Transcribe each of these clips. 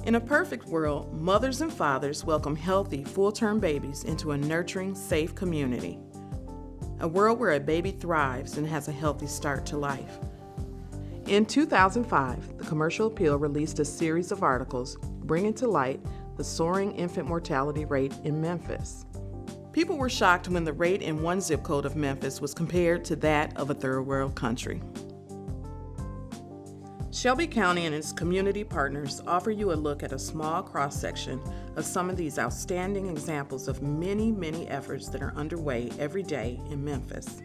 In a perfect world, mothers and fathers welcome healthy, full-term babies into a nurturing, safe community. A world where a baby thrives and has a healthy start to life. In 2005, the Commercial Appeal released a series of articles bringing to light the soaring infant mortality rate in Memphis. People were shocked when the rate in one zip code of Memphis was compared to that of a third world country. Shelby County and its community partners offer you a look at a small cross-section of some of these outstanding examples of many, many efforts that are underway every day in Memphis.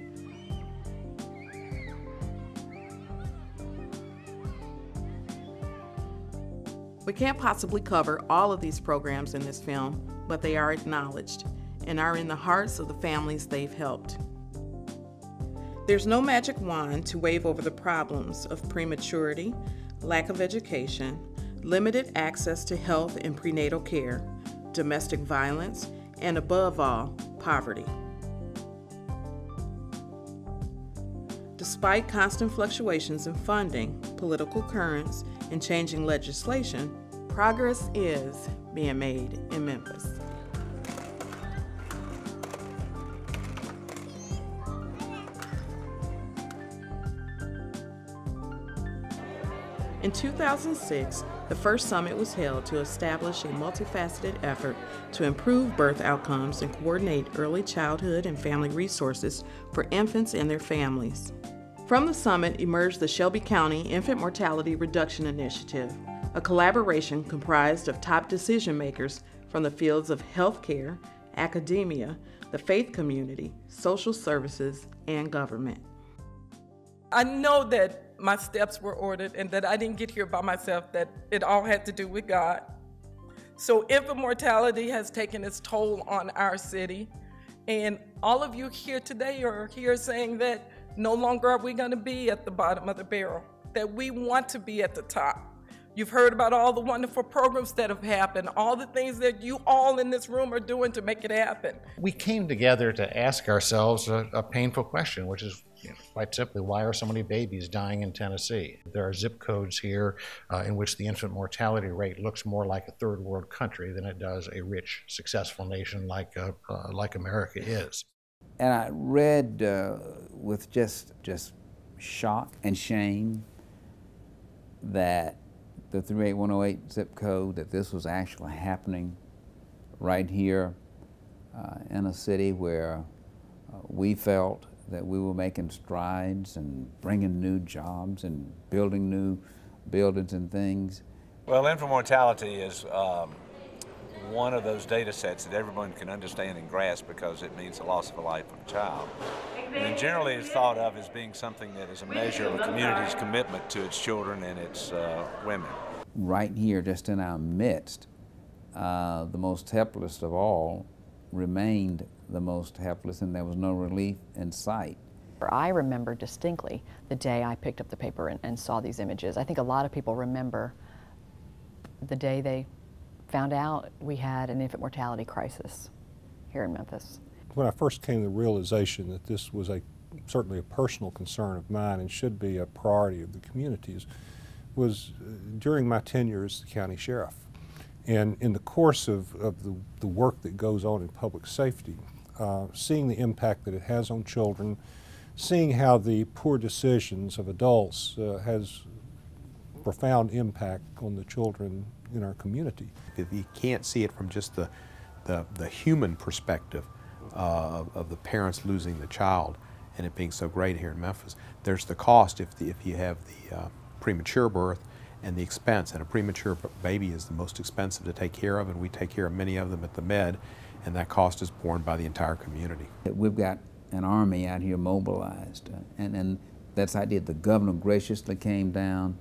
We can't possibly cover all of these programs in this film, but they are acknowledged and are in the hearts of the families they've helped. There's no magic wand to wave over the problems of prematurity, lack of education, limited access to health and prenatal care, domestic violence, and above all, poverty. Despite constant fluctuations in funding, political currents, and changing legislation, progress is being made in Memphis. In 2006, the first summit was held to establish a multifaceted effort to improve birth outcomes and coordinate early childhood and family resources for infants and their families. From the summit emerged the Shelby County Infant Mortality Reduction Initiative, a collaboration comprised of top decision makers from the fields of healthcare, academia, the faith community, social services, and government. I know that my steps were ordered and that I didn't get here by myself, that it all had to do with God. So infant mortality has taken its toll on our city. And all of you here today are here saying that no longer are we going to be at the bottom of the barrel, that we want to be at the top. You've heard about all the wonderful programs that have happened, all the things that you all in this room are doing to make it happen. We came together to ask ourselves a painful question, which is quite simply, why are so many babies dying in Tennessee? There are zip codes here in which the infant mortality rate looks more like a third world country than it does a rich, successful nation like America is. And I read with just shock and shame that the 38108 zip code, that this was actually happening right here in a city where we felt that we were making strides and bringing new jobs and building new buildings and things. Well, infant mortality is one of those data sets that everyone can understand and grasp because it means the loss of a life of a child. And generally it's thought of as being something that is a measure of a community's commitment to its children and its women. Right here, just in our midst, the most helpless of all remained the most helpless, and there was no relief in sight. I remember distinctly the day I picked up the paper and saw these images. I think a lot of people remember the day they found out we had an infant mortality crisis here in Memphis. When I first came to the realization that this was certainly a personal concern of mine and should be a priority of the communities was during my tenure as the county sheriff. And in the course of the work that goes on in public safety, seeing the impact that it has on children, seeing how the poor decisions of adults has profound impact on the children in our community. If you can't see it from just the human perspective of the parents losing the child and it being so great here in Memphis, there's the cost if you have the premature birth and the expense, and a premature baby is the most expensive to take care of, and we take care of many of them at the Med, and that cost is borne by the entire community. We've got an army out here mobilized, and that's the idea. The governor graciously came down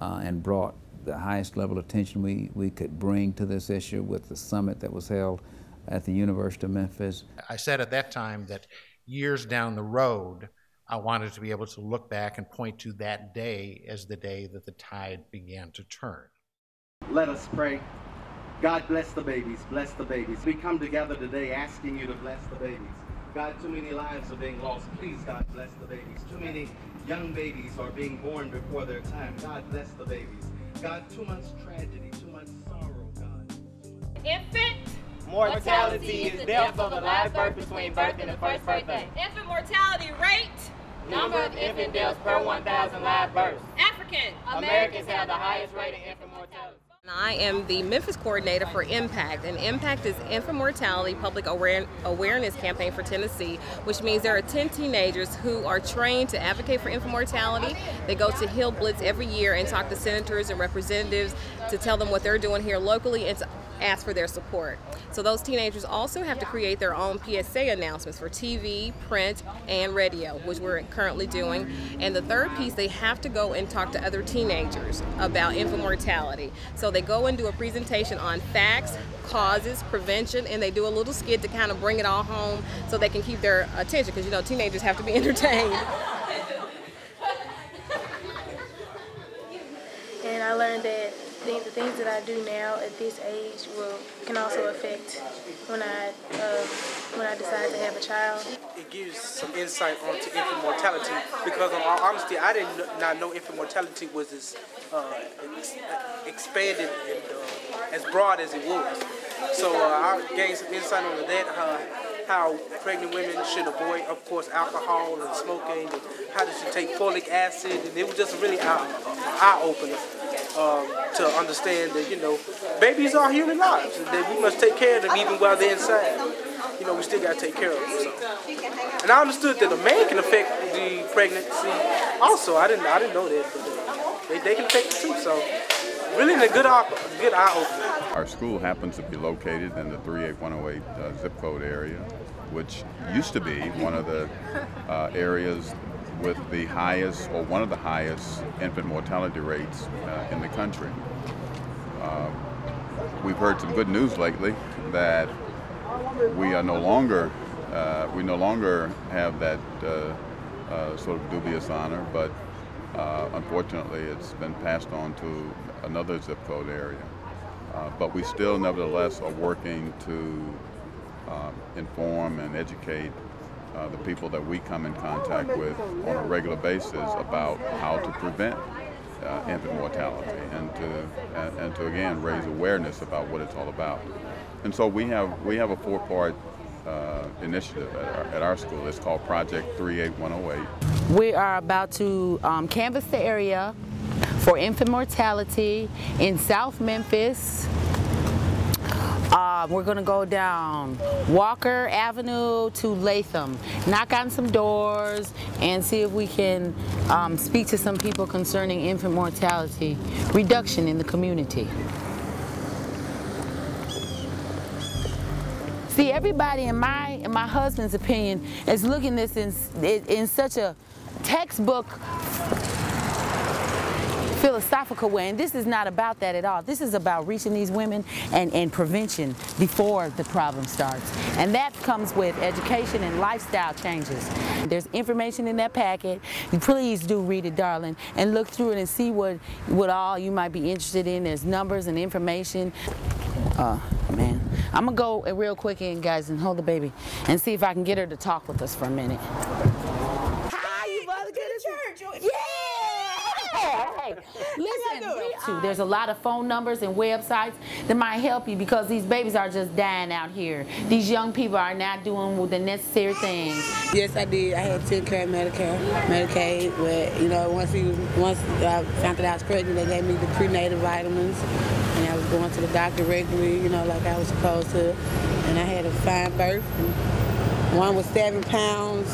and brought the highest level of attention we could bring to this issue with the summit that was held at the University of Memphis. I said at that time that years down the road, I wanted to be able to look back and point to that day as the day that the tide began to turn. Let us pray. God bless the babies, bless the babies. We come together today asking you to bless the babies. God, too many lives are being lost. Please, God, bless the babies. Too many young babies are being born before their time. God, bless the babies. God, too much tragedy, too much sorrow. Infant mortality is death of a live birth between birth and the first birthday. Infant mortality rate. Number of infant deaths per 1,000 live births. African Americans have the highest rate of infant mortality. I am the Memphis coordinator for IMPACT, and IMPACT is Infant Mortality Public Awareness Campaign for Tennessee, which means there are 10 teenagers who are trained to advocate for infant mortality. They go to Hill Blitz every year and talk to senators and representatives to tell them what they're doing here locally and to ask for their support. So those teenagers also have to create their own PSA announcements for TV, print, and radio, which we're currently doing. And the third piece, they have to go and talk to other teenagers about infant mortality. So they go and do a presentation on facts, causes, prevention, and they do a little skit to kind of bring it all home so they can keep their attention, because you know teenagers have to be entertained. And I learned that the things that I do now at this age can also affect when I decide to have a child. It gives some insight onto infant mortality, because in all honesty, I did not know infant mortality was as expanded and as broad as it was. So I gained some insight on that, how pregnant women should avoid, of course, alcohol and smoking, and how they should take folic acid, and it was just really eye-opener to understand that, you know, babies are human lives, and that we must take care of them even while they're inside. You know, we still got to take care of them. So. And I understood that a man can affect the pregnancy also. I didn't know that, but they can affect it too. So really a good eye-opener. Our school happens to be located in the 38108 zip code area, which used to be one of the areas with the highest, or one of the highest, infant mortality rates in the country. We've heard some good news lately that we no longer have that sort of dubious honor, but unfortunately it's been passed on to another zip code area. But we still nevertheless are working to inform and educate the people that we come in contact with on a regular basis about how to prevent infant mortality, and to again raise awareness about what it's all about. And so we have a 4-part initiative at our school. It's called Project 38108. We are about to canvass the area for infant mortality in South Memphis. We're going to go down Walker Avenue to Latham, knock on some doors, and see if we can speak to some people concerning infant mortality reduction in the community. See, everybody in my husband's opinion is looking at this in such a textbook philosophical way, and this is not about that at all. This is about reaching these women and prevention before the problem starts. And that comes with education and lifestyle changes. There's information in that packet. Please do read it, darling, and look through it and see what all you might be interested in. There's numbers and information. Man, I'm gonna go real quick in, guys, and hold the baby and see if I can get her to talk with us for a minute. Hi, you mother, good to church. Yeah! Hey, listen, there's a lot of phone numbers and websites that might help you, because these babies are just dying out here. These young people are not doing the necessary things. Yes, I did. I had to take care of Medicaid. Where, you know, once I found that I was pregnant, they gave me the prenatal vitamins, and I was going to the doctor regularly, you know, like I was supposed to. And I had a fine birth. One was 7 pounds,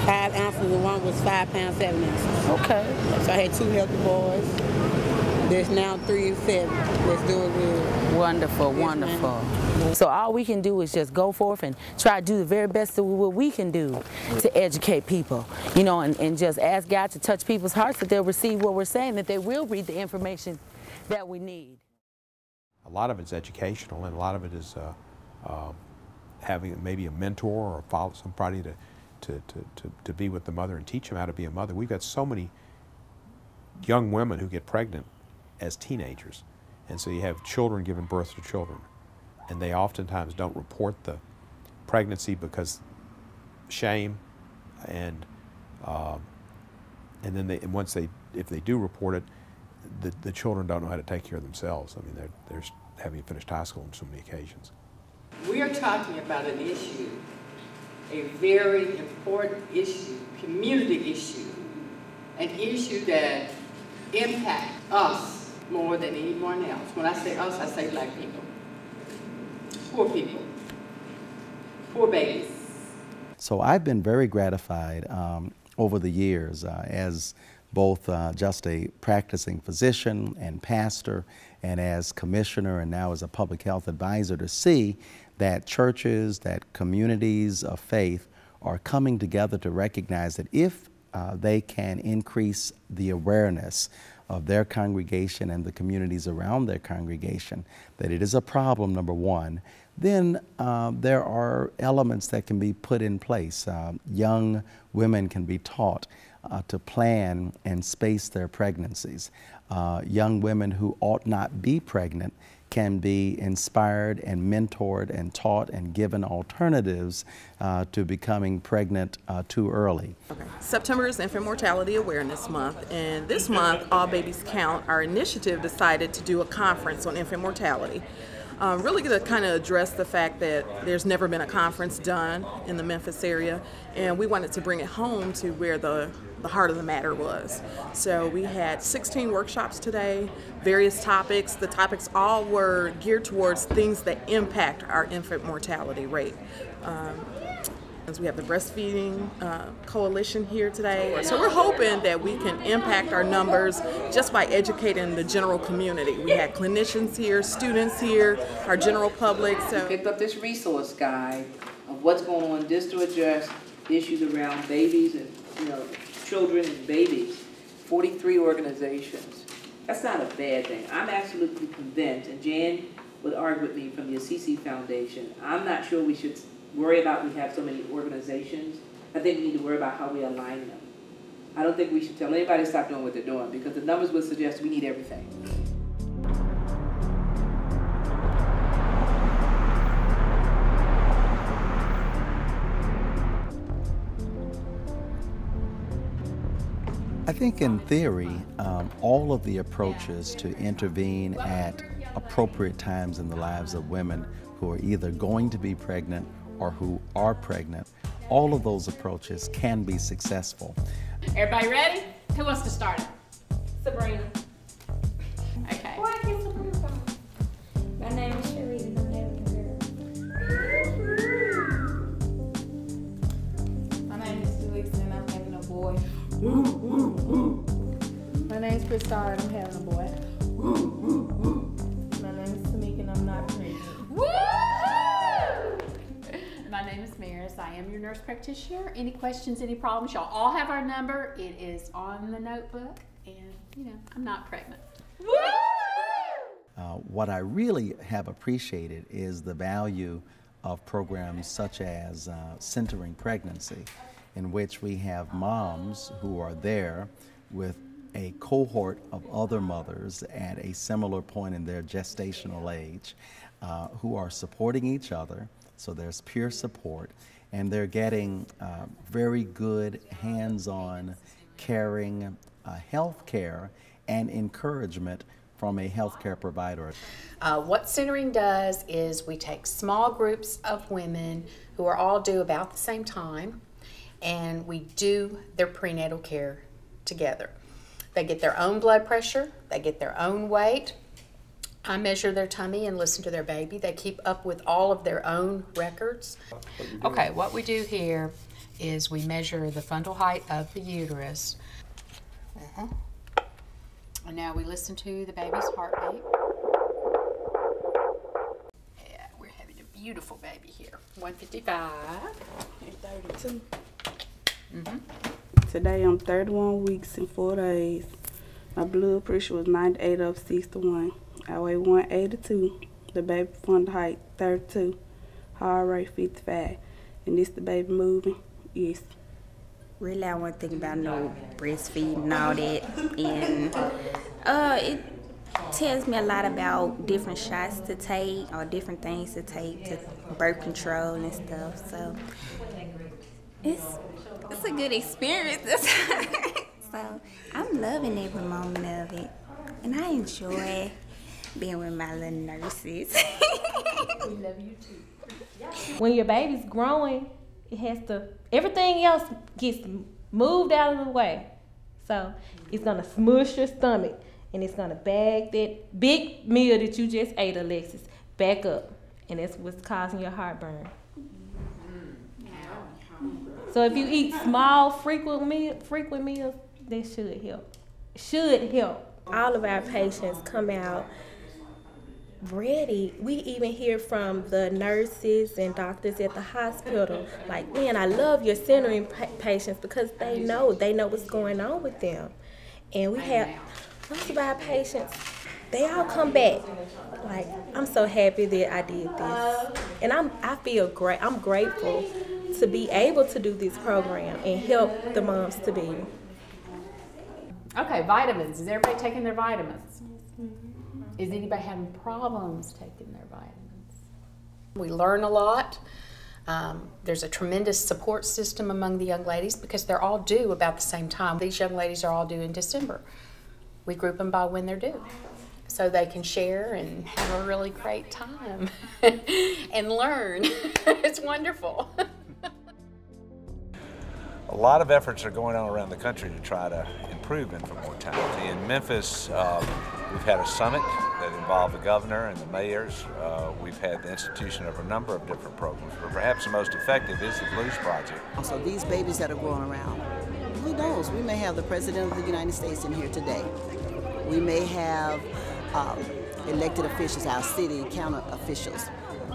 5 ounces, and one was 5 pounds, 7 ounces. Okay. So I had 2 healthy boys. There's now 3 and 7. That's doing good. Wonderful, yes, wonderful. Man. So all we can do is just go forth and try to do the very best of what we can do to educate people, you know, and just ask God to touch people's hearts, that they'll receive what we're saying, that they will read the information that we need. A lot of it's educational, and a lot of it is having maybe a mentor or follow somebody to be with the mother and teach them how to be a mother. We've got so many young women who get pregnant as teenagers, and so you have children giving birth to children, and they oftentimes don't report the pregnancy because shame, and then if they do report it, the children don't know how to take care of themselves. I mean, they're having finished high school on so many occasions. We are talking about an issue, a very important issue, community issue, an issue that impacts us more than anyone else. When I say us, I say black people, poor babies. So I've been very gratified over the years as both just a practicing physician and pastor, and as commissioner and now as a public health advisor, to see that churches, that communities of faith are coming together to recognize that if they can increase the awareness of their congregation and the communities around their congregation, that it is a problem, number one, then there are elements that can be put in place. Young women can be taught to plan and space their pregnancies. Young women who ought not be pregnant can be inspired and mentored and taught and given alternatives to becoming pregnant too early. Okay. September is Infant Mortality Awareness Month, and this month, All Babies Count, our initiative decided to do a conference on infant mortality. Really to kind of address the fact that there's never been a conference done in the Memphis area, and we wanted to bring it home to where the heart of the matter was. So we had 16 workshops today, various topics. The topics all were geared towards things that impact our infant mortality rate. As we have the Breastfeeding Coalition here today. So we're hoping that we can impact our numbers just by educating the general community. We had clinicians here, students here, our general public. So we picked up this resource guide of what's going on just to address issues around babies and children and babies. 43 organizations. That's not a bad thing. I'm absolutely convinced, and Jan would argue with me from the Assisi Foundation, I'm not sure we should worry about we have so many organizations. I think we need to worry about how we align them. I don't think we should tell anybody to stop doing what they're doing, because the numbers would suggest we need everything. I think in theory, all of the approaches to intervene at appropriate times in the lives of women who are either going to be pregnant or who are pregnant, all of those approaches can be successful. Everybody ready? Who wants to start it? Sabrina. Okay. Where can Sabrina come? My name is Sheree and I'm having a girl. My name is Felix and I'm having a boy. My name is Crystal and I'm having a boy. My name is Tamika and I'm not pregnant. My name is Maris. I am your nurse practitioner. Any questions, any problems? Y'all all have our number. It is on the notebook, and I'm not pregnant. What I really have appreciated is the value of programs such as Centering Pregnancy, in which we have moms who are there with a cohort of other mothers at a similar point in their gestational age who are supporting each other. So there's peer support, and they're getting very good hands-on, caring health care and encouragement from a healthcare provider. What Centering does is we take small groups of women who are all due about the same time, and we do their prenatal care together. They get their own blood pressure, they get their own weight. I measure their tummy and listen to their baby. They keep up with all of their own records. Okay, what we do here is we measure the fundal height of the uterus. And now we listen to the baby's heartbeat. Yeah, we're having a beautiful baby here. 155. 32. Mm-hmm. Today I'm 31 weeks and 4 days. My blood pressure was 98/61. I weigh 182. The baby fundal height 32. Heart rate 55. And this the baby moving? Yes. Really, I wasn't thinking about no breastfeeding and all that. And it tells me a lot about different shots to take or different things to take to birth control and stuff. So it's a good experience. So I'm loving every moment of it, and I enjoy being with my little nurses. We love you too. When your baby's growing, it has to, everything else gets moved out of the way. So it's gonna smush your stomach and it's gonna bag that big meal that you just ate, Alexis, back up. And that's what's causing your heartburn. So if you eat small, frequent meals, that should help. Should help. All of our patients come out ready. We even hear from the nurses and doctors at the hospital, like, man, I love your centering patients because they know what's going on with them. And we have most of our patients, they all come back like, I'm so happy that I did this. And I feel great. I'm grateful to be able to do this program and help the moms to be. Okay, vitamins. Is everybody taking their vitamins? Is anybody having problems taking their vitamins? We learn a lot. There's a tremendous support system among the young ladies because they're all due about the same time. These young ladies are all due in December. We group them by when they're due so they can share and have a really great time and learn. It's wonderful. A lot of efforts are going on around the country to try to improve infant mortality. In Memphis, we've had a summit that involved the governor and the mayors. We've had the institution of a number of different programs, but perhaps the most effective is the Blues Project. So these babies that are growing around, who knows? We may have the President of the United States in here today. We may have elected officials, our city county officials,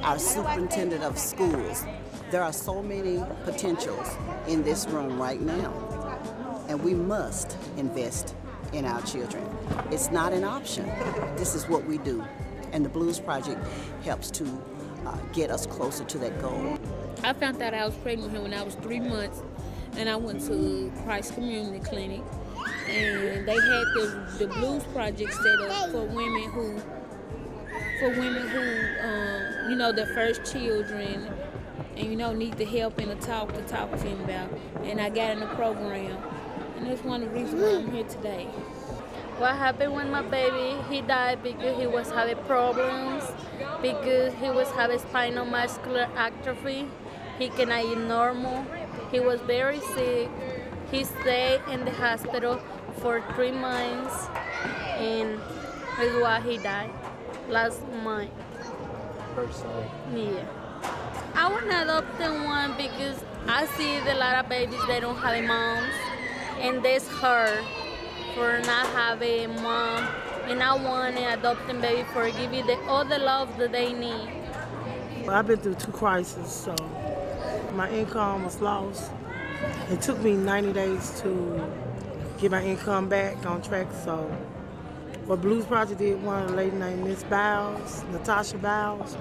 our superintendent of schools. There are so many potentials in this room right now, and we must invest in our children. It's not an option. This is what we do, and the Blues Project helps to get us closer to that goal. I found out I was pregnant with him when I was 3 months, and I went to Christ Community Clinic, and they had the Blues Project set up for women who, you know, their first children, and you know, need the help and the talk to him about. And I got in the program, and that's one of the reasons why I'm here today. What happened when my baby, he died because he was having problems, because he was having spinal muscular atrophy. He cannot eat normal. He was very sick. He stayed in the hospital for 3 months, and that's why he died last month. Yeah. I want to adopt one because I see a lot of babies, they don't have moms, and that's hard for not having a mom. And I want to adopt a baby for giving all the love that they need. I've been through 2 crises, so my income was lost. It took me 90 days to get my income back on track, so what Blues Project did, one of the lady named Miss Bowles, Natasha Bowles,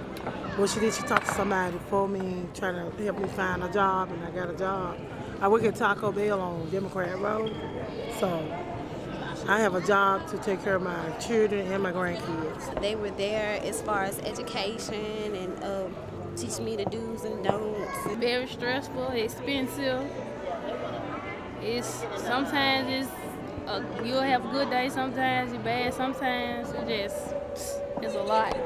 what she did, she talked to somebody for me, trying to help me find a job, and I got a job. I work at Taco Bell on Democrat Road, so I have a job to take care of my children and my grandkids. They were there as far as education and teaching me the do's and don'ts. Very stressful, expensive. Sometimes you'll have a good day, sometimes you're bad, sometimes it's a lot.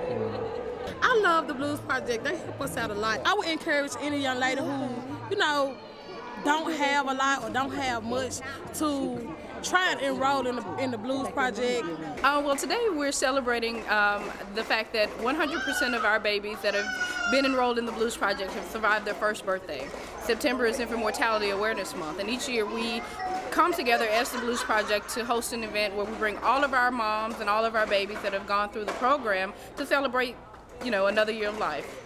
I love the Blues Project. They help us out a lot. I would encourage any young lady who, you know, don't have a lot or don't have much to try and enroll in the Blues Project. Well, today we're celebrating the fact that 100% of our babies that have been enrolled in the Blues Project have survived their first birthday. September is Infant Mortality Awareness Month, and each year we come together as the Blues Project to host an event where we bring all of our moms and all of our babies that have gone through the program to celebrate, you know, another year of life.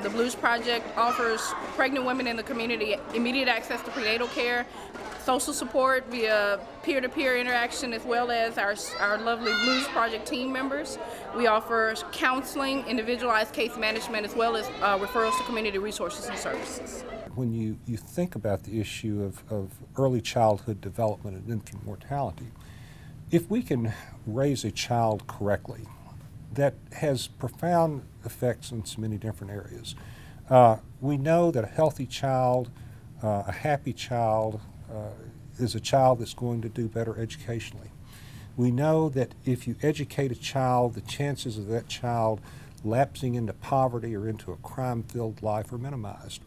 The Blues Project offers pregnant women in the community immediate access to prenatal care, social support via peer-to-peer interaction, as well as our lovely Blues Project team members. We offer counseling, individualized case management, as well as referrals to community resources and services. When you think about the issue of early childhood development and infant mortality, if we can raise a child correctly, that has profound effects in so many different areas. We know that a healthy child, a happy child, is a child that's going to do better educationally. We know that if you educate a child, the chances of that child lapsing into poverty or into a crime-filled life are minimized.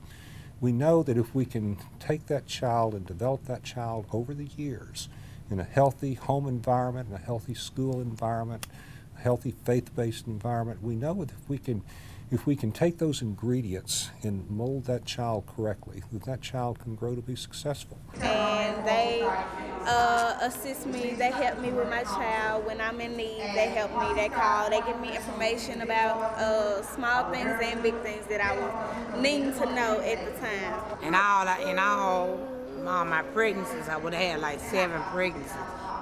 We know that if we can take that child and develop that child over the years in a healthy home environment, in a healthy school environment, a healthy faith-based environment, we know that if we can take those ingredients and mold that child correctly, that child can grow to be successful. And they assist me, they help me with my child. When I'm in need, they help me, they call, they give me information about small things and big things that I was needing to know at the time. In all my pregnancies, I would have had like 7 pregnancies,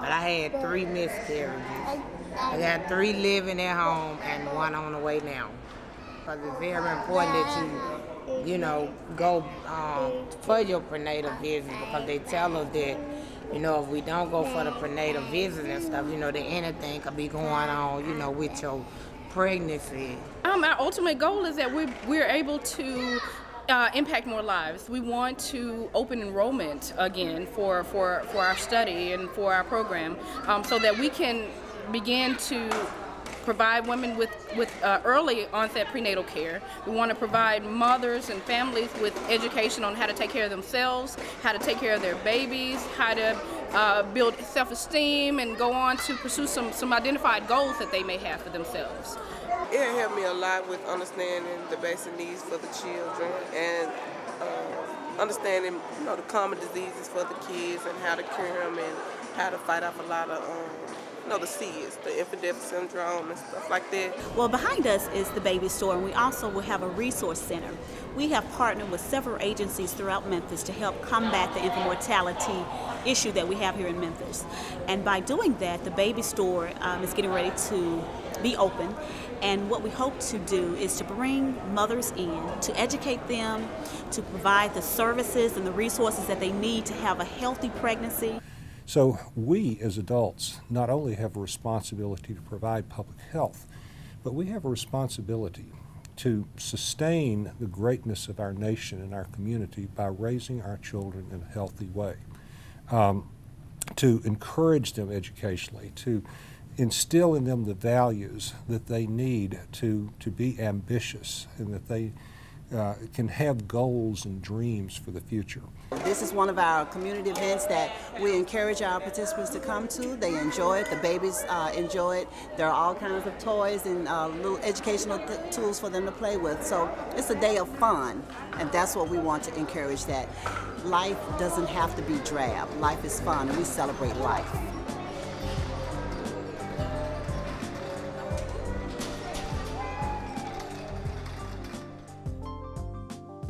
but I had 3 miscarriages. I got 3 living at home and 1 on the way now. Because it's very important that you go for your prenatal visits, because they tell us that, if we don't go for the prenatal visits and stuff, that anything could be going on, with your pregnancy. Our ultimate goal is that we're able to impact more lives. We want to open enrollment again for our study and for our program, so that we can begin to provide women with early onset prenatal care. We want to provide mothers and families with education on how to take care of themselves, how to take care of their babies, how to build self-esteem and go on to pursue some identified goals that they may have for themselves. It helped me a lot with understanding the basic needs for the children and understanding the common diseases for the kids and how to cure them and how to fight off a lot of the SIDS, the infant death syndrome and stuff like that. Well, behind us is the baby store, and we also will have a resource center. We have partnered with several agencies throughout Memphis to help combat the infant mortality issue that we have here in Memphis. And by doing that, the baby store is getting ready to be open. And what we hope to do is to bring mothers in, to educate them, to provide the services and the resources that they need to have a healthy pregnancy. So we as adults not only have a responsibility to provide public health, but we have a responsibility to sustain the greatness of our nation and our community by raising our children in a healthy way, to encourage them educationally, to instill in them the values that they need to be ambitious and that they can have goals and dreams for the future. This is one of our community events that we encourage our participants to come to. They enjoy it, the babies enjoy it. There are all kinds of toys and little educational tools for them to play with. So it's a day of fun, and that's what we want to encourage, that life doesn't have to be drab. Life is fun, and we celebrate life.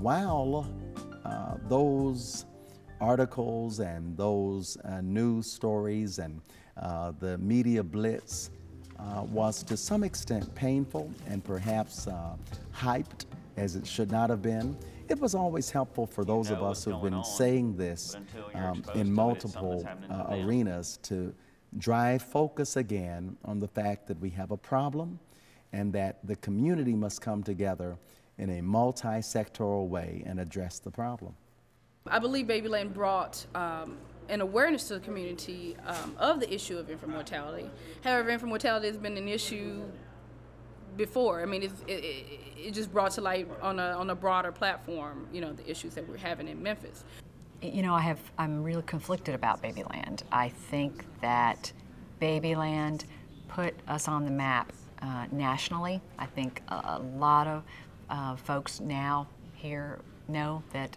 While those articles and those news stories and the media blitz was to some extent painful and perhaps hyped as it should not have been, it was always helpful for those of us who've been saying this in multiple arenas to drive focus again on the fact that we have a problem and that the community must come together in a multi-sectoral way and address the problem. I believe Babyland brought an awareness to the community of the issue of infant mortality. However, infant mortality has been an issue before. I mean, it just brought to light on a broader platform, the issues that we're having in Memphis. I'm really conflicted about Babyland. I think that Babyland put us on the map nationally. I think a lot of folks now here know that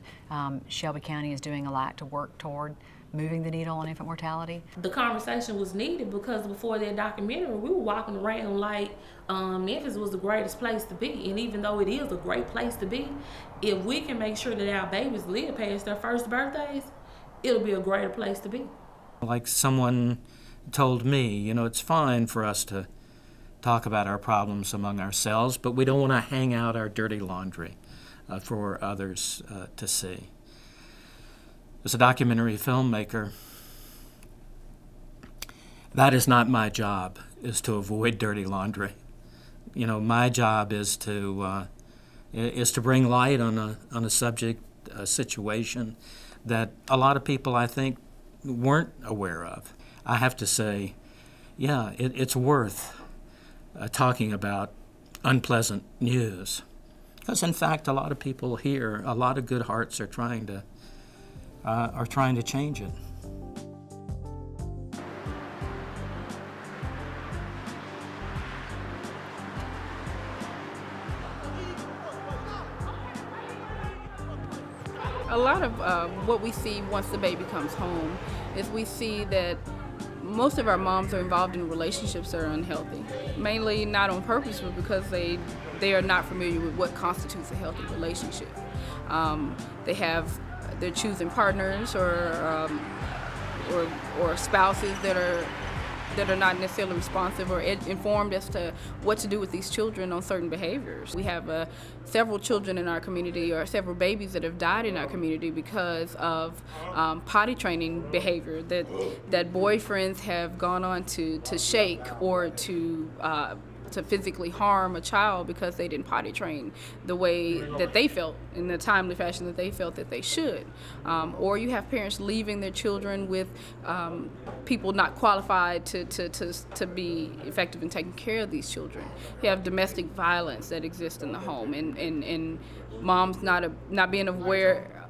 Shelby County is doing a lot to work toward moving the needle on infant mortality. The conversation was needed because before that documentary, we were walking around like Memphis was the greatest place to be. And even though it is a great place to be, if we can make sure that our babies live past their first birthdays, it'll be a greater place to be. Like someone told me, it's fine for us to talk about our problems among ourselves, but we don't want to hang out our dirty laundry for others to see. As a documentary filmmaker, that is not my job, is to avoid dirty laundry. My job is to bring light on a subject, a situation that a lot of people, I think, weren't aware of. I have to say, yeah, it's worth talking about unpleasant news. Because in fact, a lot of people here, a lot of good hearts are trying to change it. A lot of what we see once the baby comes home is we see that most of our moms are involved in relationships that are unhealthy. Mainly not on purpose, but because they are not familiar with what constitutes a healthy relationship. They're choosing partners or spouses that are not necessarily responsive or informed as to what to do with these children on certain behaviors. We have several children in our community, or several babies that have died in our community because of potty training behavior that boyfriends have gone on to shake or to physically harm a child because they didn't potty train the way that they felt, in the timely fashion that they felt that they should. Or you have parents leaving their children with people not qualified to be effective in taking care of these children. You have domestic violence that exists in the home, and moms not being aware,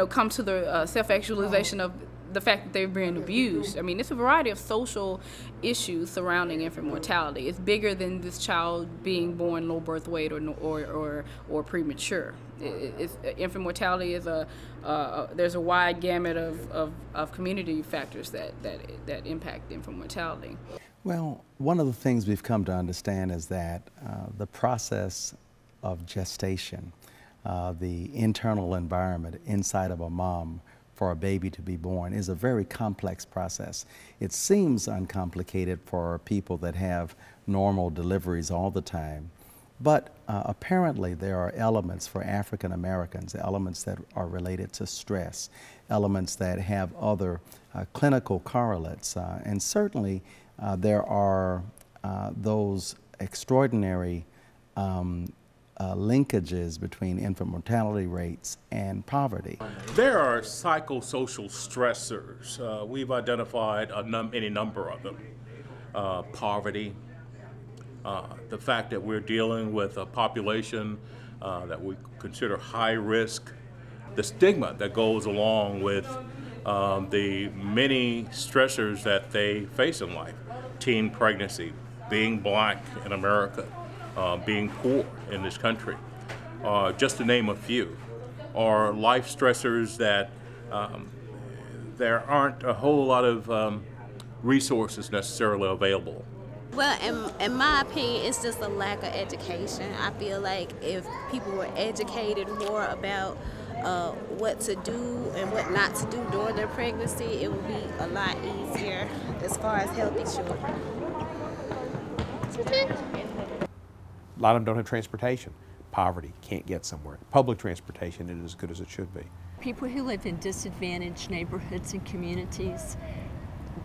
come to the self-actualization of the fact that they're being abused. I mean, it's a variety of social issues surrounding infant mortality. It's bigger than this child being born low birth weight or premature. Infant mortality is there's a wide gamut of community factors that impact infant mortality. Well, one of the things we've come to understand is that the process of gestation, the internal environment inside of a mom for a baby to be born, is a very complex process. It seems uncomplicated for people that have normal deliveries all the time, but apparently there are elements for African Americans, elements that are related to stress, elements that have other clinical correlates, and certainly there are those extraordinary linkages between infant mortality rates and poverty. There are psychosocial stressors. We've identified any number of them. Poverty, the fact that we're dealing with a population that we consider high risk, the stigma that goes along with the many stressors that they face in life, teen pregnancy, being black in America, being poor in this country, just to name a few, or life stressors that there aren't a whole lot of resources necessarily available. Well, in my opinion, it's just a lack of education. I feel like if people were educated more about what to do and what not to do during their pregnancy, it would be a lot easier as far as healthy children. A lot of them don't have transportation. Poverty, can't get somewhere. Public transportation isn't as good as it should be. People who live in disadvantaged neighborhoods and communities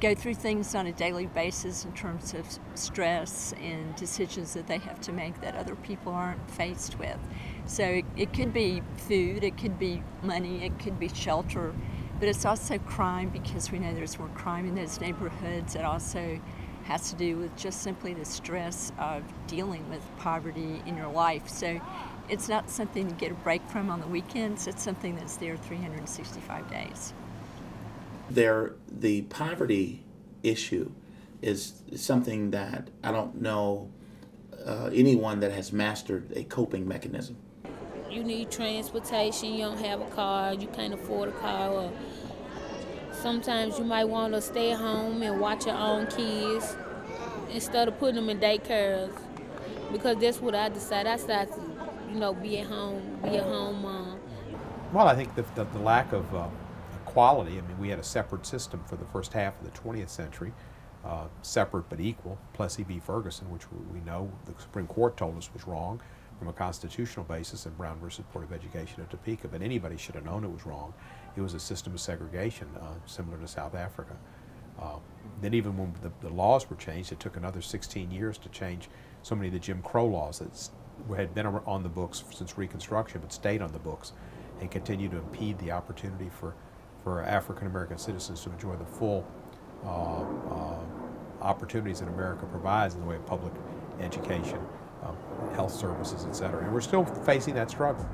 go through things on a daily basis in terms of stress and decisions that they have to make that other people aren't faced with. So it could be food, it could be money, it could be shelter, but it's also crime, because we know there's more crime in those neighborhoods. It also has to do with just simply the stress of dealing with poverty in your life. So it's not something to get a break from on the weekends, it's something that's there 365 days. The poverty issue is something that I don't know anyone that has mastered a coping mechanism. You need transportation, you don't have a car, you can't afford a car, or sometimes you might want to stay home and watch your own kids instead of putting them in daycares, because that's what I decided. I decided to, be at home, be a home mom. Well, I think the lack of equality, I mean, we had a separate system for the first half of the 20th century, separate but equal, Plessy v. Ferguson, which we know the Supreme Court told us was wrong from a constitutional basis in Brown versus Board of Education of Topeka, but anybody should have known it was wrong. It was a system of segregation, similar to South Africa. Then even when the laws were changed, it took another 16 years to change so many of the Jim Crow laws that had been on the books since Reconstruction, but stayed on the books and continued to impede the opportunity for African American citizens to enjoy the full opportunities that America provides in the way of public education, health services, etc. And we're still facing that struggle.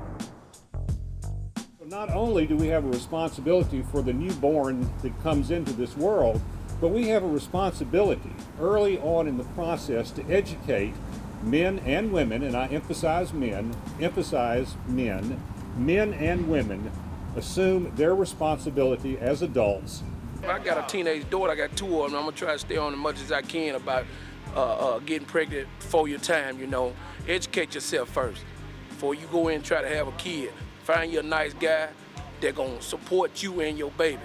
Not only do we have a responsibility for the newborn that comes into this world, but we have a responsibility early on in the process to educate men and women, and I emphasize men and women assume their responsibility as adults. I got a teenage daughter, I got 2 of them. I'm gonna try to stay on as much as I can about getting pregnant before your time, you know. Educate yourself first. Before you go in and try to have a kid, find you a nice guy that's gonna support you and your baby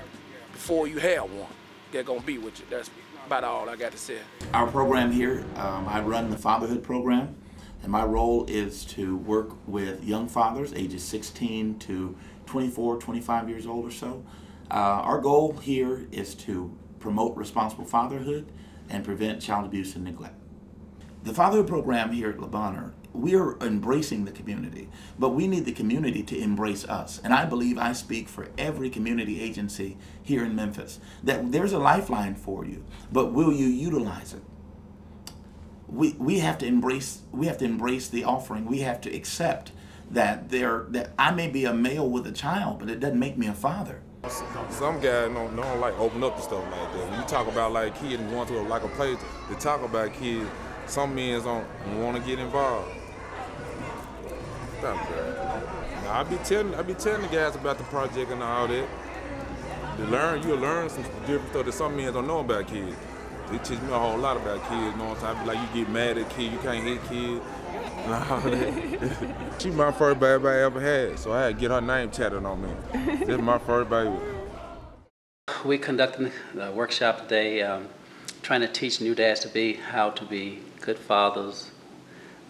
before you have one. They're gonna be with you. That's about all I got to say. Our program here, I run the fatherhood program, and my role is to work with young fathers ages 16 to 24, 25 years old or so. Our goal here is to promote responsible fatherhood and prevent child abuse and neglect. The fatherhood program here at Le Bonheur, we are embracing the community, but we need the community to embrace us. And I believe I speak for every community agency here in Memphis, that there's a lifeline for you, but will you utilize it? We have to embrace the offering. We have to accept that I may be a male with a child, but it doesn't make me a father. Some guys don't like open up to stuff like that. When you talk about like kids and going to like a place to talk about kids, some men don't want to get involved. That's bad. Now, I be telling the guys about the project and all that. You'll learn some different stuff that some men don't know about kids. They teach me a whole lot about kids. You know what I'm saying? Like you get mad at kids, you can't hit kids. And all that. She's my first baby I ever had, so I had to get her name tatted on me. This is my first baby. We conducted a workshop today trying to teach new dads how to be good fathers,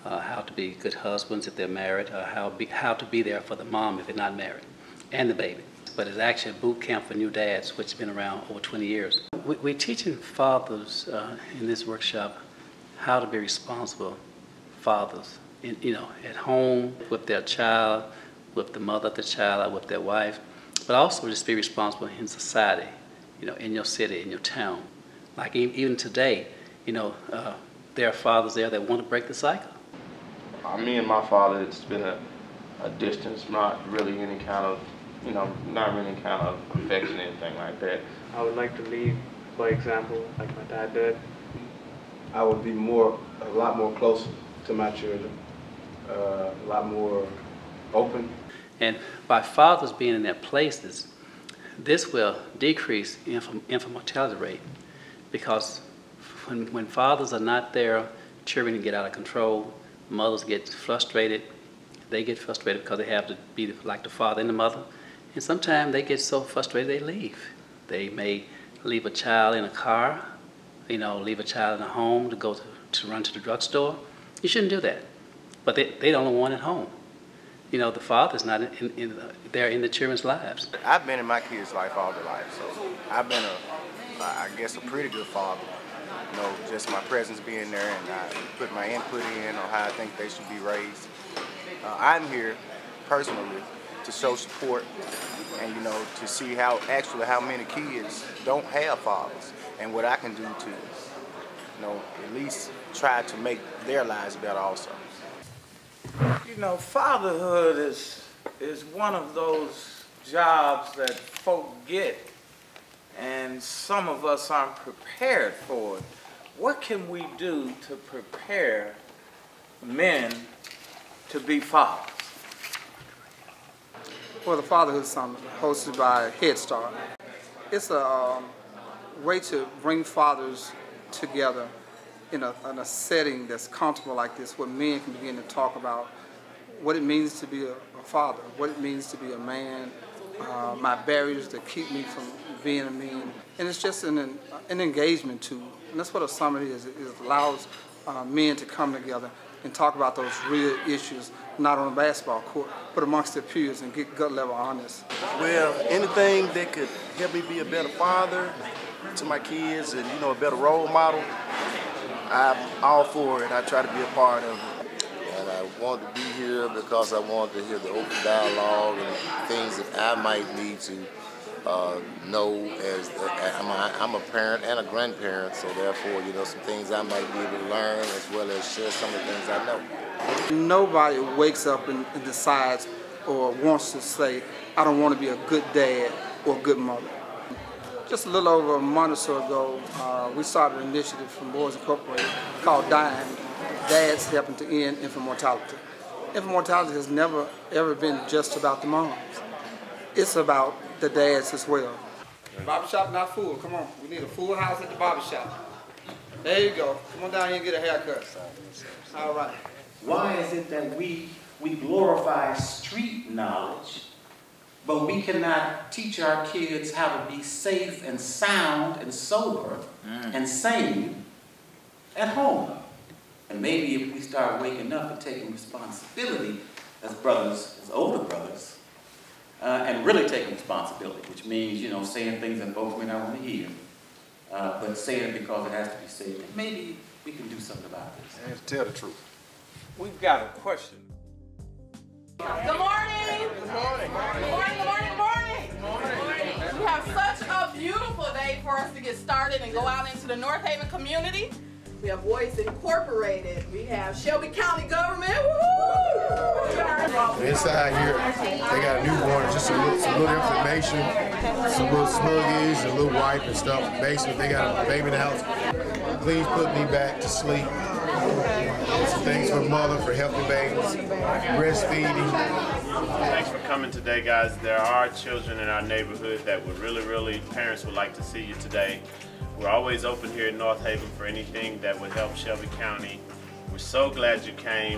how to be good husbands if they're married, how to be there for the mom if they're not married, and the baby. But it's actually a boot camp for new dads, which has been around over 20 years. We're teaching fathers in this workshop how to be responsible fathers, at home with their child, with the mother of the child, or with their wife, but also just be responsible in society, in your city, in your town. Like even today, there are fathers there that want to break the cycle. Me and my father, it's been a distance, not really any kind of, not really any kind of affection, anything like that. I would like to lead by example, like my dad did. I would be a lot more closer to my children, a lot more open. And by fathers being in their places, this will decrease infant mortality rate, because when fathers are not there, children get out of control, mothers get frustrated. They get frustrated because they have to be like the father and the mother. And sometimes they get so frustrated they leave. They may leave a child in a car, leave a child in a home to go to run to the drugstore. You shouldn't do that. But they don't want it home. The father's not there in the children's lives. I've been in my kids' life all their life, so I've been I guess a pretty good father. Just my presence being there, and I put my input in on how I think they should be raised. I'm here personally to show support and to see how many kids don't have fathers, and what I can do to at least try to make their lives better also. Fatherhood is one of those jobs that folk get, and some of us aren't prepared for it. What can we do to prepare men to be fathers? Well, the Fatherhood Summit, hosted by Head Start. It's a way to bring fathers together in a setting that's comfortable like this, where men can begin to talk about what it means to be a father, what it means to be a man, my barriers that keep me from being a man. And it's just an engagement tool. And that's what a summit is. It allows men to come together and talk about those real issues, not on a basketball court, but amongst their peers, and get gut level honest. Well, anything that could help me be a better father to my kids and, a better role model, I'm all for it. I try to be a part of it. And I wanted to be here because I wanted to hear the open dialogue and things that I might need to know I'm a parent and a grandparent, so therefore, some things I might be able to learn as well as share some of the things I know. Nobody wakes up and decides or wants to say, I don't want to be a good dad or a good mother. Just a little over a month or so ago, we started an initiative from Boys Incorporated called DIME, Dads Helping to End Infant Mortality. Infant mortality has never, ever been just about the moms. It's about the dads as well. Barbershop not full. Come on. We need a full house at the barbershop. There you go. Come on down here and get a haircut. All right. Why is it that we glorify street knowledge, but we cannot teach our kids how to be safe and sound and sober and sane at home? And maybe if we start waking up and taking responsibility as brothers, as older brothers, and really taking responsibility, which means, saying things that folks may not want to hear, but saying it because it has to be said. Maybe we can do something about this. And tell the truth. We've got a question. Good morning. Good morning. Good morning. Good morning. Good morning. We have such a beautiful day for us to get started and go out into the North Haven community. We have Boys Incorporated. We have Shelby County government. Woo-hoo! Inside here, they got a newborn, just some little information, some little Snuggies, a little wipe and stuff. Basically, they got a baby in the house. Please put me back to sleep. Some things for mother, for healthy babies, breastfeeding. Thanks for coming today, guys. There are children in our neighborhood that would parents would like to see you today. We're always open here in North Haven for anything that would help Shelby County. We're so glad you came.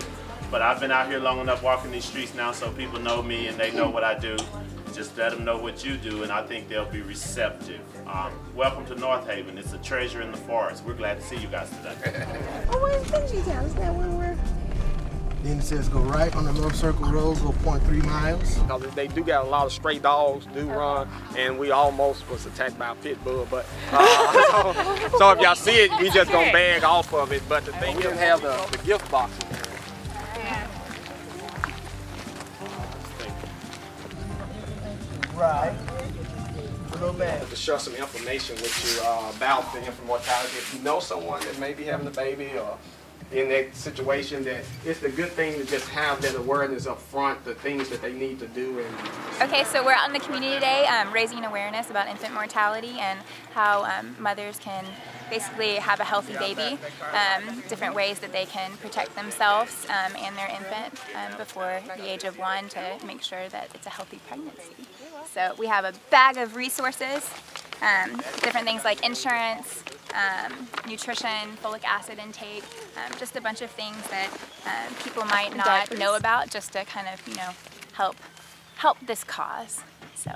But I've been out here long enough walking these streets now so people know me and they know what I do. Just let them know what you do and I think they'll be receptive. Welcome to North Haven. It's a treasure in the forest. We're glad to see you guys today. Oh, where's Benji Town? Is that where we're? Then it says go right on the North Circle Road, go 0.3 miles. They do got a lot of stray dogs, do run, and we almost was attacked by a pit bull. But so if y'all see it, we just gonna bag off of it. But the thing is, have the gift boxes. Right. A little bit. To share some information with you about the infant mortality. If you know someone that may be having a baby or in that situation, that it's a good thing to just have that awareness up front, the things that they need to do. Okay, so we're out in the community today raising awareness about infant mortality and how mothers can basically have a healthy baby, different ways that they can protect themselves and their infant before the age of 1 to make sure that it's a healthy pregnancy. So we have a bag of resources, different things like insurance, nutrition, folic acid intake, just a bunch of things that people might not know about, just to kind of, help this cause. So.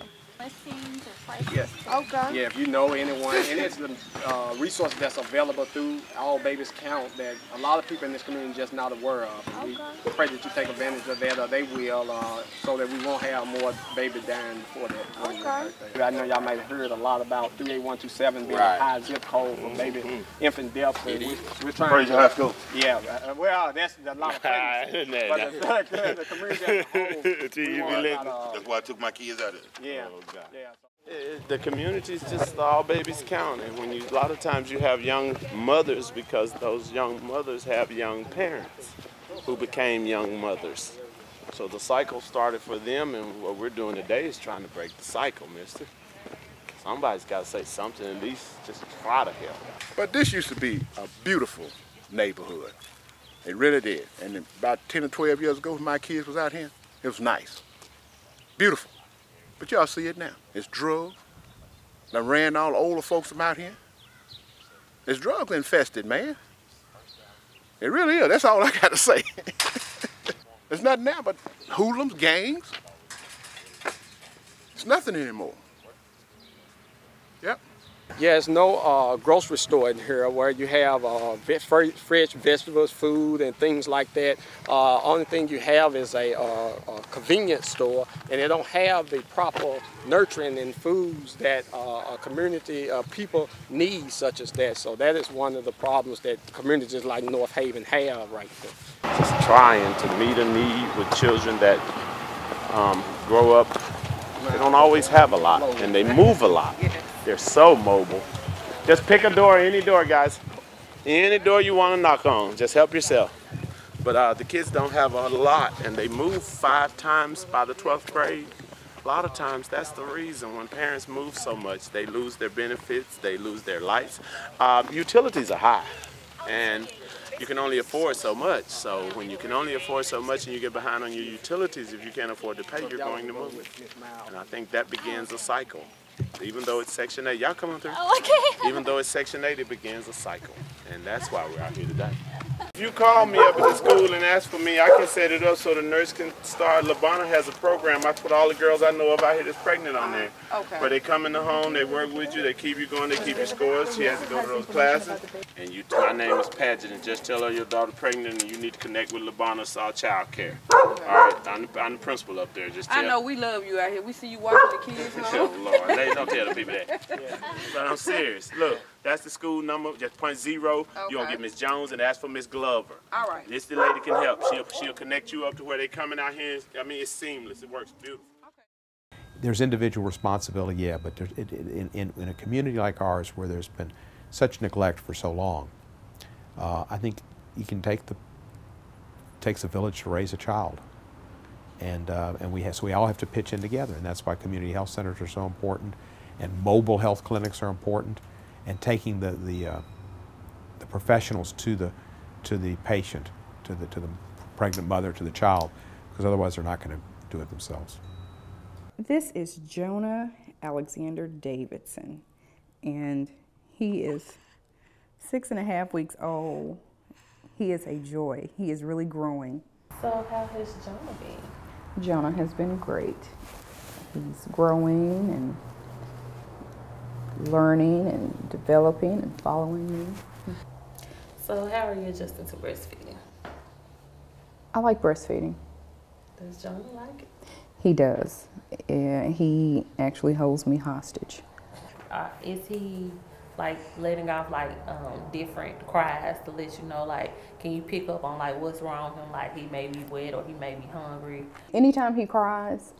Yes. Okay. Yeah, if you know anyone, and it's the resource that's available through All Babies Count that a lot of people in this community just not aware of. Okay. We pray that you take advantage of that, or they will, so that we won't have more babies dying before that. Okay. I know y'all might have heard a lot about 38127 being a high zip code for baby infant deaths. We're trying Praise to high school. Yeah, well, that's a lot of pregnancy. But the community as a whole. That's why I took my kids out of it. Yeah. Yeah. The community's just All Babies Count, and a lot of times you have young mothers because those young mothers have young parents who became young mothers. So the cycle started for them, and what we're doing today is trying to break the cycle, mister. Somebody's got to say something, at least just try to help. But this used to be a beautiful neighborhood. It really did. And about 10 or 12 years ago when my kids was out here, it was nice. Beautiful. But y'all see it now. It's drugs. I ran all the older folks from out here. It's drugs infested, man. It really is. That's all I got to say. There's nothing now but hoodlums, gangs. It's nothing anymore. Yep. Yeah, there's no grocery store in here where you have fresh vegetables, food, and things like that. Only thing you have is a convenience store, and they don't have the proper nurturing and foods that a community of people need, such as that. So that is one of the problems that communities like North Haven have right there. Just trying to meet a need with children that grow up They don't always have a lot, and they move a lot. They're so mobile. Just pick a door, any door, guys. Any door you want to knock on, just help yourself. But the kids don't have a lot, and they move 5 times by the 12th grade. A lot of times, that's the reason when parents move so much. They lose their benefits, they lose their lights. Utilities are high, and you can only afford so much. So when you can only afford so much and you get behind on your utilities, if you can't afford to pay, you're going to move. And I think that begins a cycle. Even though it's Section 8, y'all come on through. Oh, okay. Even though it's Section 8, it begins a cycle. And that's why we're out here today. If you call me up at the school and ask for me, I can set it up so the nurse can start. Labana has a program. I put all the girls I know of out here that's pregnant on there. Okay. Where they come in the home, they work with you, they keep you going, they keep your scores. She has to go to those classes. And my name is Paget, and just tell her your daughter pregnant and you need to connect with Labana Saw Child Care. All right, I'm the principal up there. Just tell. I know we love you out here. We see you watching the kids. Oh, Lord, ladies, don't tell the people that. But I'm serious. Look, that's the school number. Just point 0. Okay. You're gonna get Miss Jones and ask for Miss Glover. All right. This the lady can help. She'll connect you up to where they coming out here. I mean, it's seamless. It works beautiful. There's individual responsibility, yeah, but in a community like ours where there's been such neglect for so long, I think you can takes a village to raise a child, and so we all have to pitch in together, and that's why community health centers are so important, and mobile health clinics are important, and taking the professionals to the patient, to the pregnant mother, to the child, because otherwise they're not going to do it themselves. This is Jonah Alexander Davidson, and he is 6.5 weeks old. He is a joy. He is really growing. So how has Jonah been? Jonah has been great. He's growing and learning and developing and following me. So how are you adjusting to breastfeeding? I like breastfeeding. Does Jonah like it? He does. He actually holds me hostage. Is he like letting off like different cries to let you know, like, can you pick up on like what's wrong with him? Like he may be wet or he may be hungry. Anytime he cries,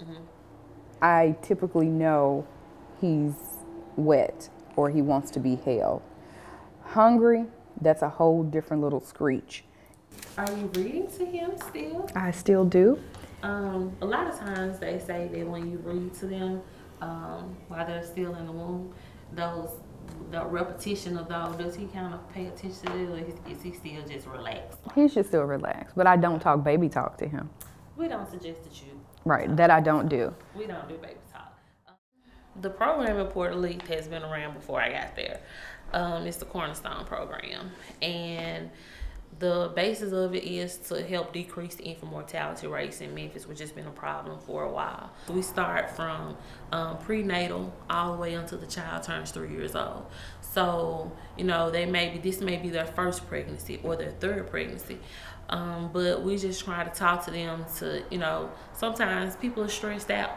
I typically know he's wet or he wants to be held. Hungry, that's a whole different little screech. Are you reading to him still? I still do. A lot of times they say that when you read to them while they're still in the womb, the repetition of those, does he kind of pay attention to it, or is he still just relaxed? He's just still relaxed, but I don't talk baby talk to him. We don't suggest that you. Right, that I don't do. We don't do baby talk. The program in Port Elite has been around before I got there. It's the Cornerstone program, and the basis of it is to help decrease the infant mortality rates in Memphis, which has been a problem for a while. We start from prenatal all the way until the child turns 3 years old. So, you know, this may be their first pregnancy or their third pregnancy. But we just try to talk to them to, you know, sometimes people are stressed out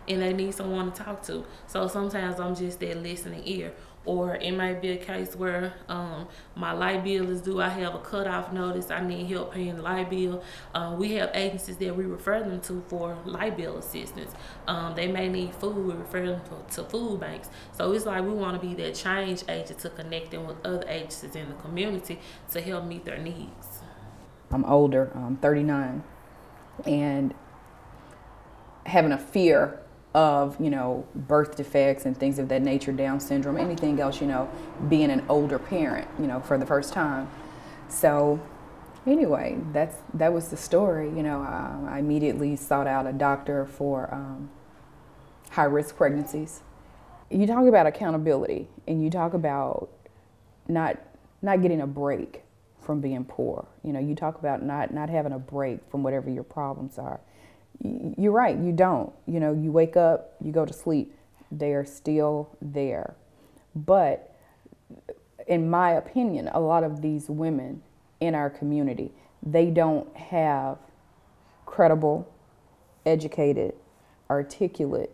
and they need someone to talk to. So sometimes I'm just that listening ear. Or it might be a case where my light bill is due. I have a cutoff notice. I need help paying the light bill. We have agencies that we refer them to for light bill assistance. They may need food. We refer them to food banks. So it's like we want to be that change agent to connect them with other agencies in the community to help meet their needs. I'm older, I'm 39, and having a fear of, you know, birth defects and things of that nature, Down syndrome, anything else, you know, being an older parent, you know, for the first time. So anyway, that was the story. You know, I immediately sought out a doctor for high-risk pregnancies. You talk about accountability, and you talk about not getting a break from being poor. You know, you talk about not having a break from whatever your problems are. You're right, you don't. You know, you wake up, you go to sleep, they are still there. But in my opinion, a lot of these women in our community, they don't have credible, educated, articulate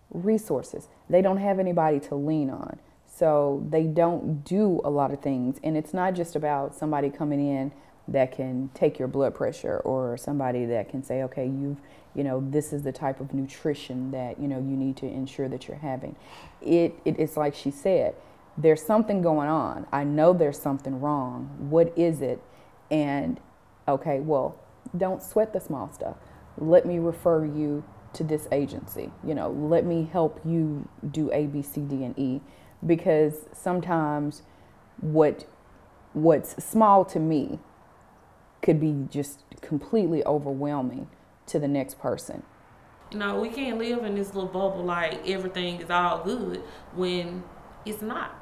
resources. They don't have anybody to lean on. So they don't do a lot of things. And it's not just about somebody coming in that can take your blood pressure, or somebody that can say, okay, you know, this is the type of nutrition that, you know, you need to ensure that you're having. It's like she said, there's something going on. I know there's something wrong. What is it? And okay, well, don't sweat the small stuff. Let me refer you to this agency. You know, let me help you do A, B, C, D, and E. Because sometimes what's small to me could be just completely overwhelming to the next person. You know, we can't live in this little bubble like everything is all good when it's not.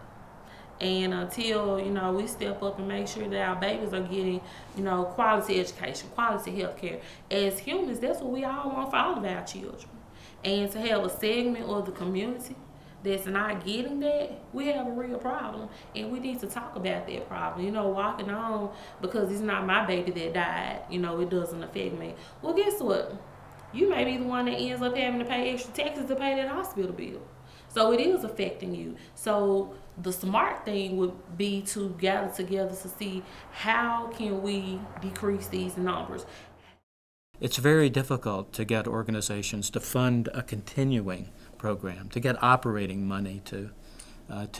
And until, you know, we step up and make sure that our babies are getting, you know, quality education, quality health care. As humans, that's what we all want for all of our children. And to have a segment of the community that's not getting that, we have a real problem. And we need to talk about that problem. You know, walking on because it's not my baby that died, you know, it doesn't affect me. Well, guess what? You may be the one that ends up having to pay extra taxes to pay that hospital bill. So it is affecting you. So the smart thing would be to gather together to see how can we decrease these numbers. It's very difficult to get organizations to fund a continuing program, to get operating money to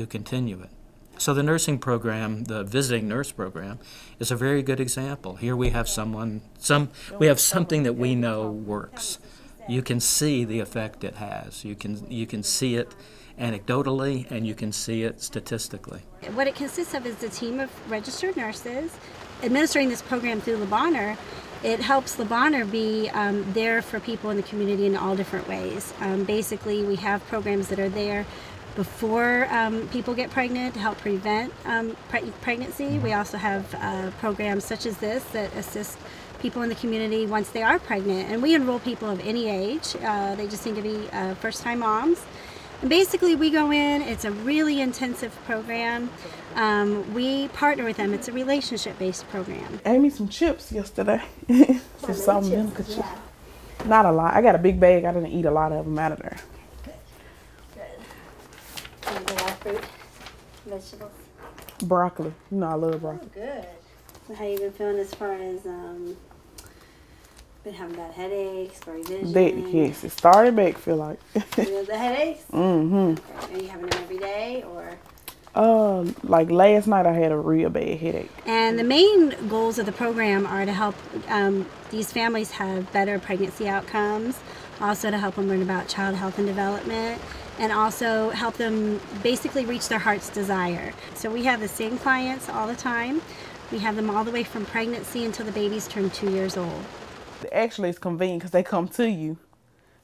continue it. So the nursing program, the visiting nurse program, is a very good example. Here we have something that we know works. You can see the effect it has. You can see it anecdotally, and you can see it statistically. What it consists of is a team of registered nurses administering this program through Le Bonheur. It helps Le Bonheur be there for people in the community in all different ways. Basically, we have programs that are there before people get pregnant to help prevent pregnancy. We also have programs such as this that assist people in the community once they are pregnant. And we enroll people of any age. They just need to be first-time moms. And basically, we go in, it's a really intensive program. We partner with them. It's a relationship-based program. I ate me some chips yesterday. Some salt and vinegar chips. Yeah. Not a lot. I got a big bag. I didn't eat a lot of them out of there. Good. Do you like fruit? Vegetables? Broccoli. You know, I love broccoli. Oh, good. So how you been feeling as far as been having bad headaches, blurry vision? Yes, it started back, feel like. You have the headaches? Mm-hmm. Okay. Are you having them every day or? Like last night I had a real bad headache. And the main goals of the program are to help these families have better pregnancy outcomes, also to help them learn about child health and development, and also help them basically reach their heart's desire. So we have the same clients all the time. We have them all the way from pregnancy until the babies turn 2 years old. Actually, it's convenient because they come to you.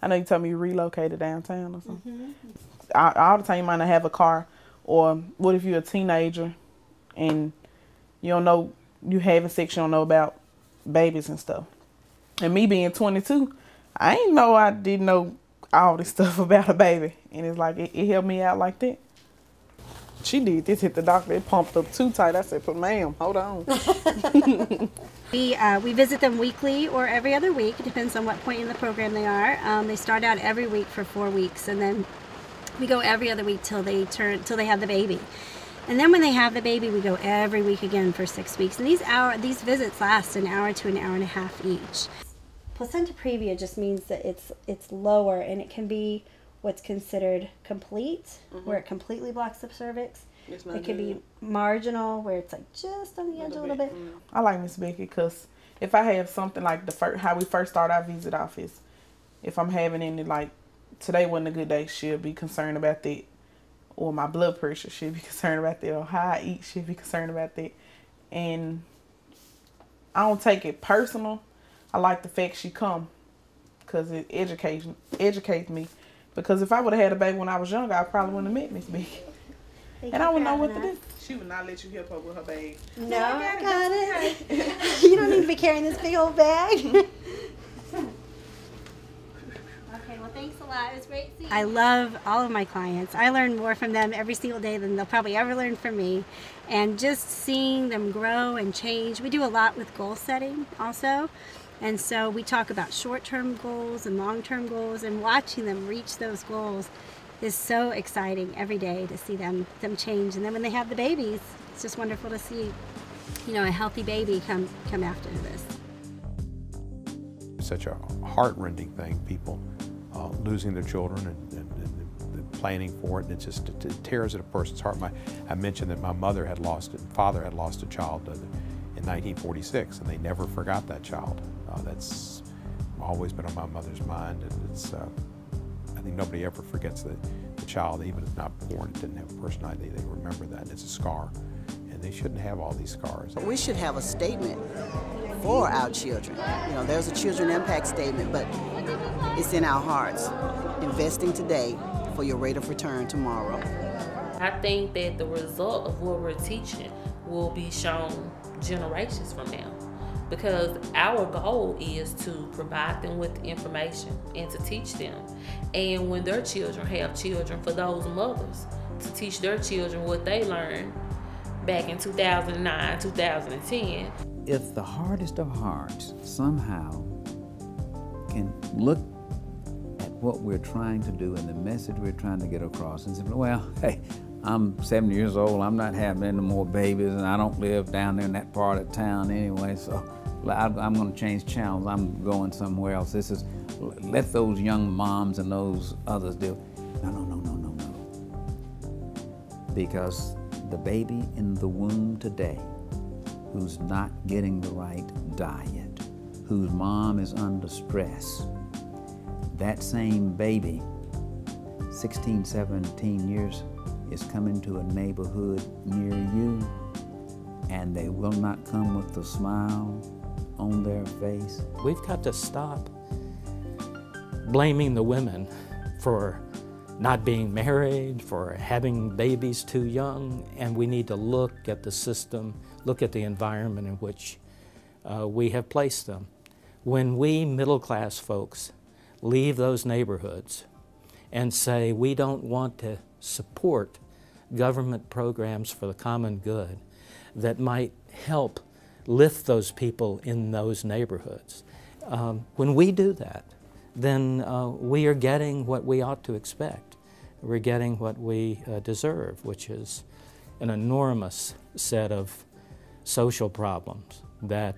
I know you told me you relocated downtown or something. Mm-hmm. All the time you might not have a car. Or what if you're a teenager and you don't know, you having sex, you don't know about babies and stuff. And me being 22, I didn't know all this stuff about a baby. And it's like, it helped me out like that. She did this, hit the doctor, it pumped up too tight. I said, but ma'am, hold on. We visit them weekly or every other week. It depends on what point in the program they are. They start out every week for 4 weeks, and then we go every other week till they have the baby. And then when they have the baby, we go every week again for 6 weeks. And these visits last an hour to an hour and a half each. Placenta previa just means that it's lower, and it can be what's considered complete, where it completely blocks the cervix. It could be marginal, where it's like just on the edge a little bit. I like Miss Becky because if I have something like how we first start our visit office, if I'm having any like today wasn't a good day, she'll be concerned about that. Or my blood pressure, she'll be concerned about that. Or how I eat, she'll be concerned about that. And I don't take it personal. I like the fact she come because it educates me. Because if I would have had a baby when I was younger, I probably wouldn't have met Miss Becky. And I wouldn't know what to do. She would not let you help her with her bag. No, I got it. You don't need to be carrying this big old bag. Okay, well, thanks a lot. It was great seeing you. I love all of my clients. I learn more from them every single day than they'll probably ever learn from me. And just seeing them grow and change. We do a lot with goal setting also. And so we talk about short-term goals and long-term goals, and watching them reach those goals is so exciting every day to see them change. And then when they have the babies, it's just wonderful to see, a healthy baby come after this. such a heart-rending thing, people losing their children and planning for it, and it tears at a person's heart. I mentioned that my father had lost a child in 1946, and they never forgot that child. That's always been on my mother's mind, and it's, I think nobody ever forgets the child, even if not born, it didn't have a personality. They remember that, and it's a scar, and they shouldn't have all these scars. We should have a statement for our children. You know, there's a children impact statement, but it's in our hearts. Investing today for your rate of return tomorrow. I think that the result of what we're teaching will be shown generations from now, because our goal is to provide them with the information and to teach them. And when their children have children, for those mothers to teach their children what they learned back in 2009, 2010. If the hardest of hearts somehow can look at what we're trying to do and the message we're trying to get across and say, well, hey, I'm 70 years old, I'm not having any more babies, and I don't live down there in that part of town anyway, so I'm going to change channels, I'm going somewhere else. This is, let those young moms and those others do. No. Because the baby in the womb today who's not getting the right diet, whose mom is under stress, that same baby, 16, 17 years, is coming to a neighborhood near you, and they will not come with a smile on their face. We've got to stop blaming the women for not being married, for having babies too young, and we need to look at the system, look at the environment in which we have placed them. When we middle-class folks leave those neighborhoods and say we don't want to support government programs for the common good that might help lift those people in those neighborhoods, when we do that, then we are getting what we ought to expect. We're getting what we deserve, which is an enormous set of social problems that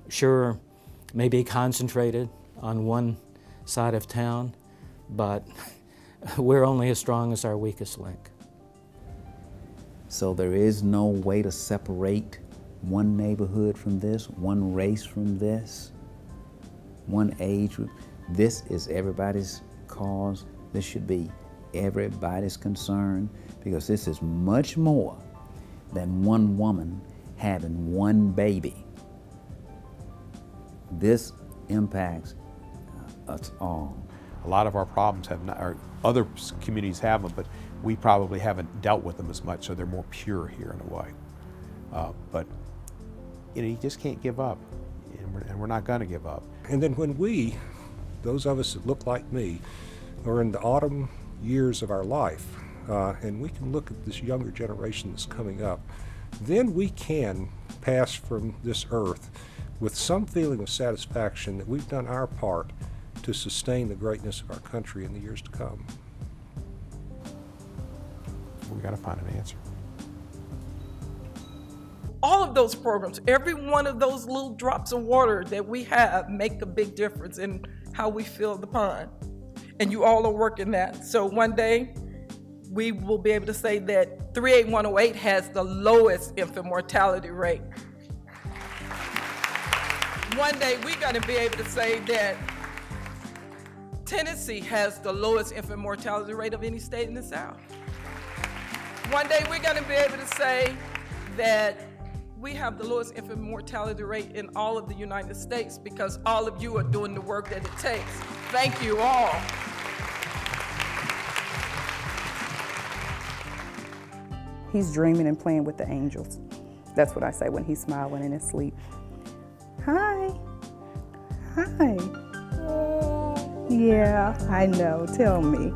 sure may be concentrated on one side of town, but we're only as strong as our weakest link. So there is no way to separate one neighborhood from this, one race from this, one age. This is everybody's cause. This should be everybody's concern, because this is much more than one woman having one baby. This impacts us all. A lot of our problems have not, or other communities have them, but we probably haven't dealt with them as much, so they're more pure here in a way. But you know, you just can't give up, and we're not going to give up. And then when we, those of us that look like me, are in the autumn years of our life, and we can look at this younger generation that's coming up, then we can pass from this earth with some feeling of satisfaction that we've done our part to sustain the greatness of our country in the years to come. We've got to find an answer. All of those programs, every one of those little drops of water that we have make a big difference in how we fill the pond. And you all are working that. So one day, we will be able to say that 38108 has the lowest infant mortality rate. One day, we're going to be able to say that Tennessee has the lowest infant mortality rate of any state in the South. One day, we're going to be able to say that we have the lowest infant mortality rate in all of the United States, because all of you are doing the work that it takes. Thank you all. He's dreaming and playing with the angels. That's what I say when he's smiling in his sleep. Hi. Hi. Yeah, I know. Tell me.